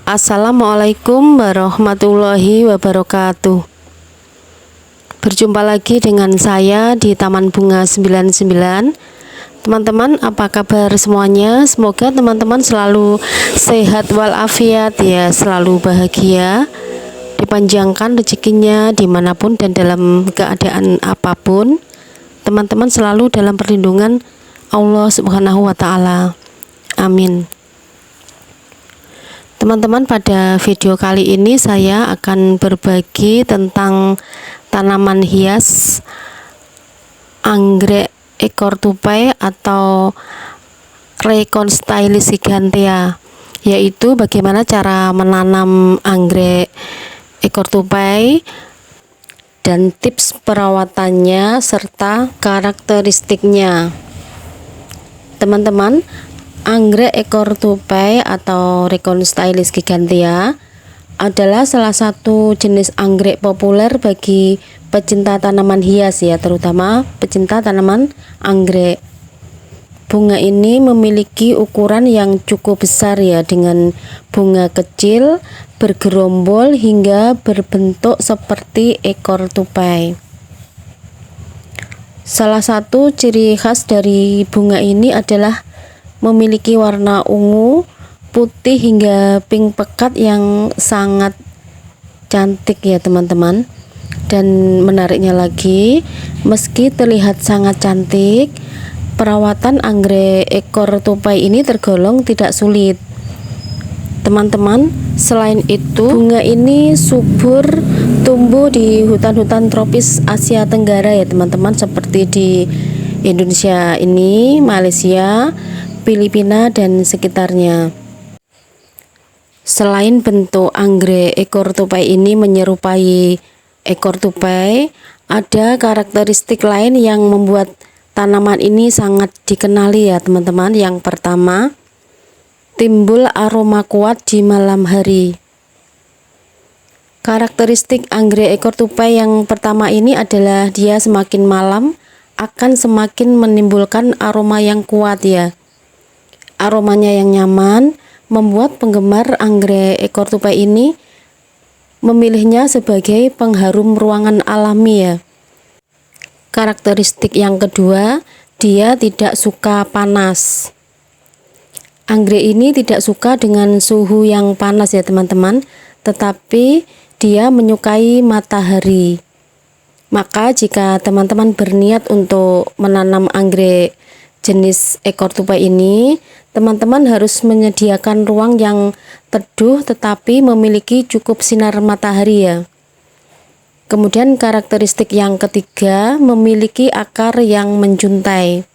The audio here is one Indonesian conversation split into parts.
Assalamualaikum warahmatullahi wabarakatuh. Berjumpa lagi dengan saya di Taman Bunga 99. Teman-teman, apa kabar semuanya? Semoga teman-teman selalu sehat walafiat ya, selalu bahagia, dipanjangkan rezekinya dimanapun dan dalam keadaan apapun. Teman-teman selalu dalam perlindungan Allah Subhanahu wa Ta'ala. Amin. Teman-teman, pada video kali ini saya akan berbagi tentang tanaman hias anggrek ekor tupai atau Rhaeconstylis gigantea, yaitu bagaimana cara menanam anggrek ekor tupai dan tips perawatannya serta karakteristiknya. Teman-teman, anggrek ekor tupai atau Rhaeconstylis gigantea adalah salah satu jenis anggrek populer bagi pecinta tanaman hias ya, terutama pecinta tanaman anggrek. Bunga ini memiliki ukuran yang cukup besar ya, dengan bunga kecil, bergerombol hingga berbentuk seperti ekor tupai. Salah satu ciri khas dari bunga ini adalah memiliki warna ungu, putih hingga pink pekat yang sangat cantik ya teman-teman. Dan menariknya lagi, meski terlihat sangat cantik, perawatan anggrek ekor tupai ini tergolong tidak sulit. Teman-teman, selain itu bunga ini subur tumbuh di hutan-hutan tropis Asia Tenggara ya teman-teman, seperti di Indonesia ini, Malaysia, Filipina dan sekitarnya. Selain bentuk anggrek ekor tupai ini menyerupai ekor tupai, ada karakteristik lain yang membuat tanaman ini sangat dikenali ya teman-teman. Yang pertama, timbul aroma kuat di malam hari. Karakteristik anggrek ekor tupai yang pertama ini adalah dia semakin malam akan semakin menimbulkan aroma yang kuat ya. Aromanya yang nyaman membuat penggemar anggrek ekor tupai ini memilihnya sebagai pengharum ruangan alami ya. Karakteristik yang kedua, dia tidak suka panas. Anggrek ini tidak suka dengan suhu yang panas ya teman-teman, tetapi dia menyukai matahari. Maka jika teman-teman berniat untuk menanam anggrek jenis ekor tupai ini, teman-teman harus menyediakan ruang yang teduh tetapi memiliki cukup sinar matahari ya. Kemudian karakteristik yang ketiga, memiliki akar yang menjuntai.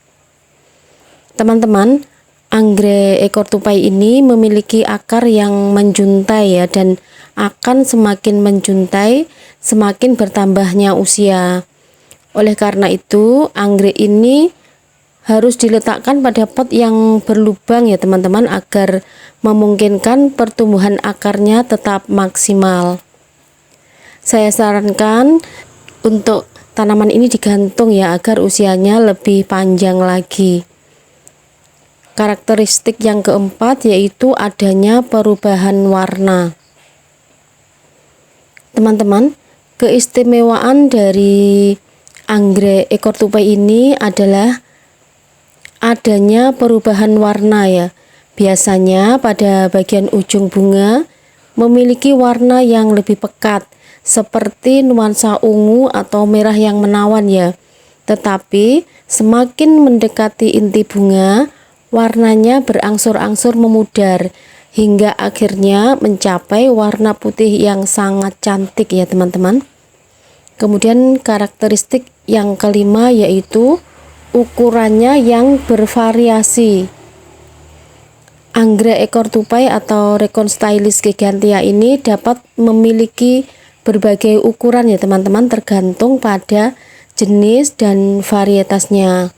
Teman-teman, anggrek ekor tupai ini memiliki akar yang menjuntai ya, dan akan semakin menjuntai semakin bertambahnya usia. Oleh karena itu, anggrek ini harus diletakkan pada pot yang berlubang ya teman-teman, agar memungkinkan pertumbuhan akarnya tetap maksimal. Saya sarankan untuk tanaman ini digantung ya, agar usianya lebih panjang lagi. Karakteristik yang keempat yaitu adanya perubahan warna. Teman-teman, keistimewaan dari anggrek ekor tupai ini adalah adanya perubahan warna ya. Biasanya pada bagian ujung bunga memiliki warna yang lebih pekat, seperti nuansa ungu atau merah yang menawan ya. Tetapi semakin mendekati inti bunga, warnanya berangsur-angsur memudar hingga akhirnya mencapai warna putih yang sangat cantik ya teman-teman. Kemudian karakteristik yang kelima yaitu ukurannya yang bervariasi. Anggrek ekor tupai atau Rhaeconstylis gigantea ini dapat memiliki berbagai ukuran ya teman-teman, tergantung pada jenis dan varietasnya.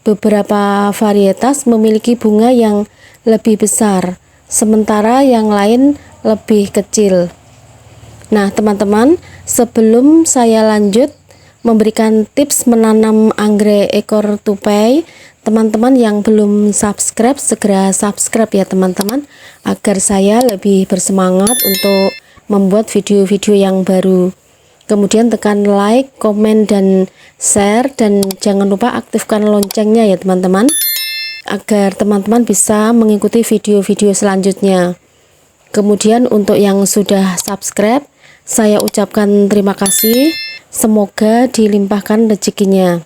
Beberapa varietas memiliki bunga yang lebih besar, sementara yang lain lebih kecil. Nah teman-teman, sebelum saya lanjut memberikan tips menanam anggrek ekor tupai. Teman-teman yang belum subscribe, segera subscribe ya teman-teman, agar saya lebih bersemangat untuk membuat video-video yang baru. Kemudian tekan like, komen, dan share, dan jangan lupa aktifkan loncengnya ya teman-teman, agar teman-teman bisa mengikuti video-video selanjutnya. Kemudian untuk yang sudah subscribe, saya ucapkan terima kasih, semoga dilimpahkan rezekinya.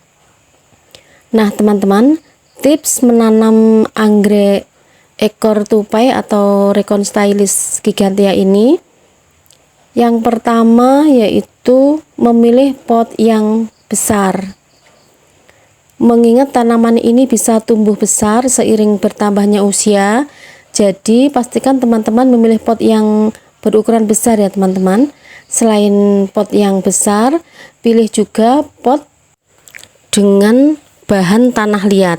Nah teman-teman, tips menanam anggrek ekor tupai atau Recon Stylis Gigantea ini, yang pertama yaitu memilih pot yang besar. Mengingat tanaman ini bisa tumbuh besar seiring bertambahnya usia, jadi pastikan teman-teman memilih pot yang berukuran besar ya teman-teman. Selain pot yang besar, pilih juga pot dengan bahan tanah liat,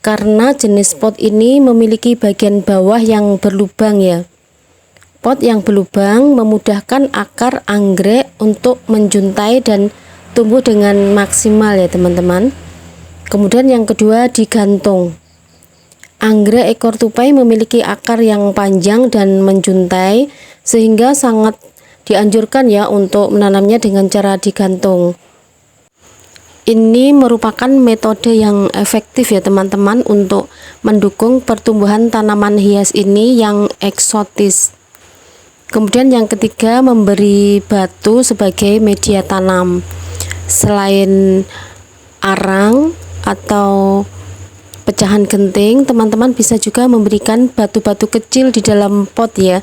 karena jenis pot ini memiliki bagian bawah yang berlubang ya. Pot yang berlubang memudahkan akar anggrek untuk menjuntai dan tumbuh dengan maksimal ya teman-teman. Kemudian yang kedua, digantung. Anggrek ekor tupai memiliki akar yang panjang dan menjuntai, sehingga sangat dianjurkan ya untuk menanamnya dengan cara digantung. Ini merupakan metode yang efektif ya teman-teman untuk mendukung pertumbuhan tanaman hias ini yang eksotis. Kemudian yang ketiga, memberi batu sebagai media tanam. Selain arang atau pecahan genting, teman-teman bisa juga memberikan batu-batu kecil di dalam pot ya.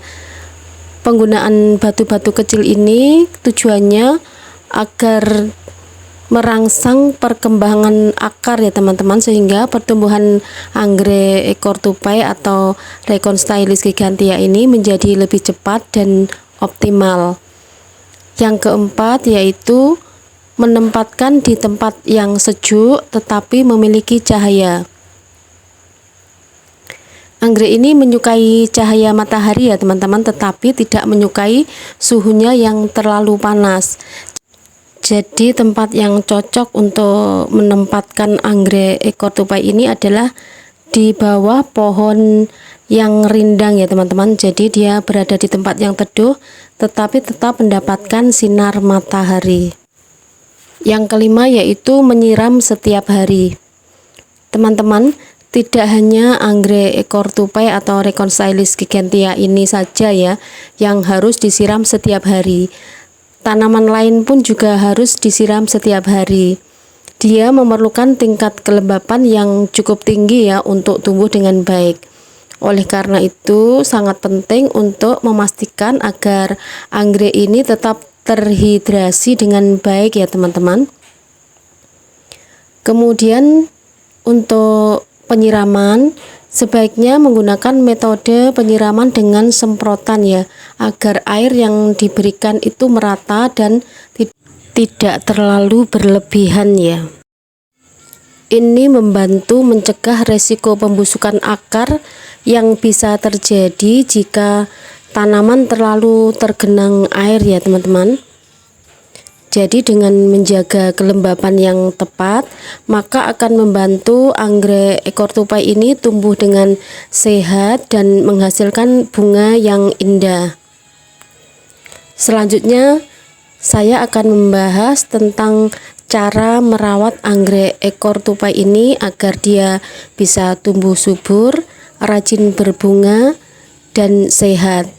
Penggunaan batu-batu kecil ini tujuannya agar merangsang perkembangan akar ya teman-teman, sehingga pertumbuhan anggrek ekor tupai atau Recon Stylis Gigantea ini menjadi lebih cepat dan optimal. Yang keempat yaitu menempatkan di tempat yang sejuk tetapi memiliki cahaya. Anggrek ini menyukai cahaya matahari ya teman-teman, tetapi tidak menyukai suhunya yang terlalu panas. Jadi tempat yang cocok untuk menempatkan anggrek ekor tupai ini adalah di bawah pohon yang rindang ya teman-teman. Jadi dia berada di tempat yang teduh tetapi tetap mendapatkan sinar matahari. Yang kelima yaitu menyiram setiap hari. Teman-teman, tidak hanya anggrek ekor tupai atau Recon Stylis Gigantea ini saja ya yang harus disiram setiap hari. Tanaman lain pun juga harus disiram setiap hari. Dia memerlukan tingkat kelembapan yang cukup tinggi ya untuk tumbuh dengan baik. Oleh karena itu sangat penting untuk memastikan agar anggrek ini tetap terhidrasi dengan baik ya teman-teman. Kemudian untuk penyiraman, sebaiknya menggunakan metode penyiraman dengan semprotan ya, agar air yang diberikan itu merata dan tidak terlalu berlebihan ya. Ini membantu mencegah resiko pembusukan akar yang bisa terjadi jika tanaman terlalu tergenang air ya teman-teman. Jadi dengan menjaga kelembapan yang tepat, maka akan membantu anggrek ekor tupai ini tumbuh dengan sehat dan menghasilkan bunga yang indah. Selanjutnya, saya akan membahas tentang cara merawat anggrek ekor tupai ini agar dia bisa tumbuh subur, rajin berbunga, dan sehat.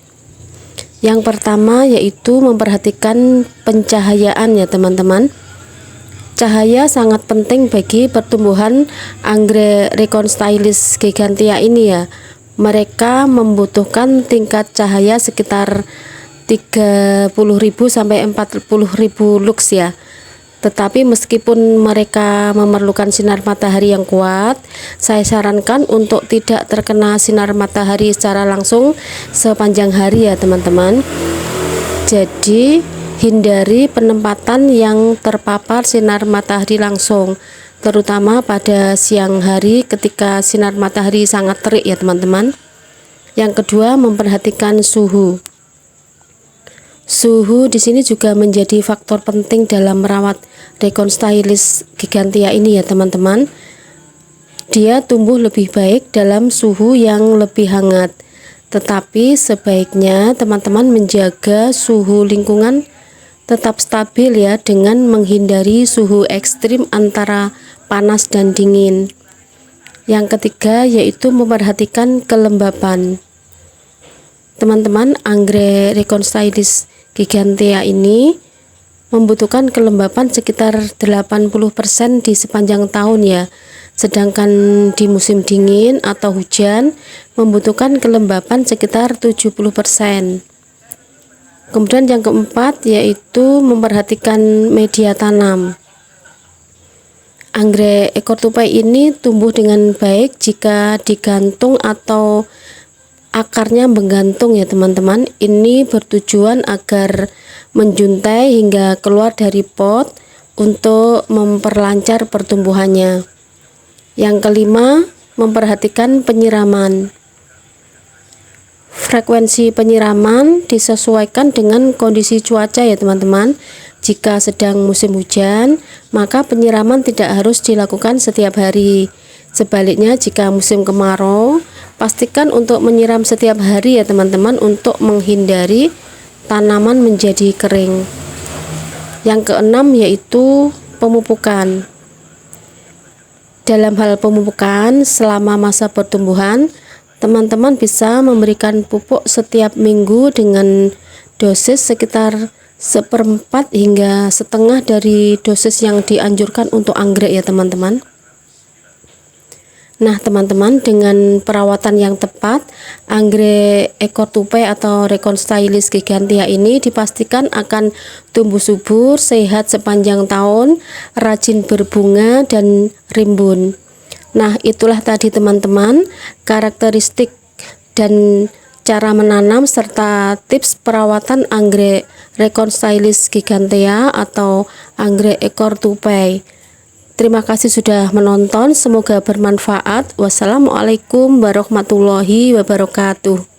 Yang pertama yaitu memperhatikan pencahayaan ya teman-teman. Cahaya sangat penting bagi pertumbuhan anggrek Recon Stylis Gigantea ini ya. Mereka membutuhkan tingkat cahaya sekitar 30.000 sampai 40.000 lux ya. Tetapi meskipun mereka memerlukan sinar matahari yang kuat, saya sarankan untuk tidak terkena sinar matahari secara langsung sepanjang hari ya teman-teman. Jadi hindari penempatan yang terpapar sinar matahari langsung, terutama pada siang hari ketika sinar matahari sangat terik ya teman-teman. Yang kedua, memperhatikan suhu. Suhu di sini juga menjadi faktor penting dalam merawat Reconstylis gigantea ini ya teman-teman. Dia tumbuh lebih baik dalam suhu yang lebih hangat. Tetapi sebaiknya teman-teman menjaga suhu lingkungan tetap stabil ya, dengan menghindari suhu ekstrim antara panas dan dingin. Yang ketiga yaitu memperhatikan kelembapan. Teman-teman, anggrek Reconstylis gigantea ini membutuhkan kelembapan sekitar 80% di sepanjang tahun ya. Sedangkan di musim dingin atau hujan membutuhkan kelembapan sekitar 70%. Kemudian yang keempat yaitu memperhatikan media tanam. Anggrek ekor tupai ini tumbuh dengan baik jika digantung atau akarnya menggantung ya teman-teman. Ini bertujuan agar menjuntai hingga keluar dari pot untuk memperlancar pertumbuhannya. Yang kelima, memperhatikan penyiraman. Frekuensi penyiraman disesuaikan dengan kondisi cuaca ya teman-teman. Jika sedang musim hujan, maka penyiraman tidak harus dilakukan setiap hari. Sebaliknya, jika musim kemarau, pastikan untuk menyiram setiap hari ya teman-teman, untuk menghindari tanaman menjadi kering. Yang keenam yaitu pemupukan. Dalam hal pemupukan, selama masa pertumbuhan, teman-teman bisa memberikan pupuk setiap minggu dengan dosis sekitar 1/4 hingga setengah dari dosis yang dianjurkan untuk anggrek ya teman-teman. Nah teman-teman, dengan perawatan yang tepat, anggrek ekor tupai atau Reconstylis gigantea ini dipastikan akan tumbuh subur, sehat sepanjang tahun, rajin berbunga dan rimbun. Nah itulah tadi teman-teman karakteristik dan cara menanam serta tips perawatan anggrek Reconstylis gigantea atau anggrek ekor tupai. Terima kasih sudah menonton, semoga bermanfaat. Wassalamualaikum warahmatullahi wabarakatuh.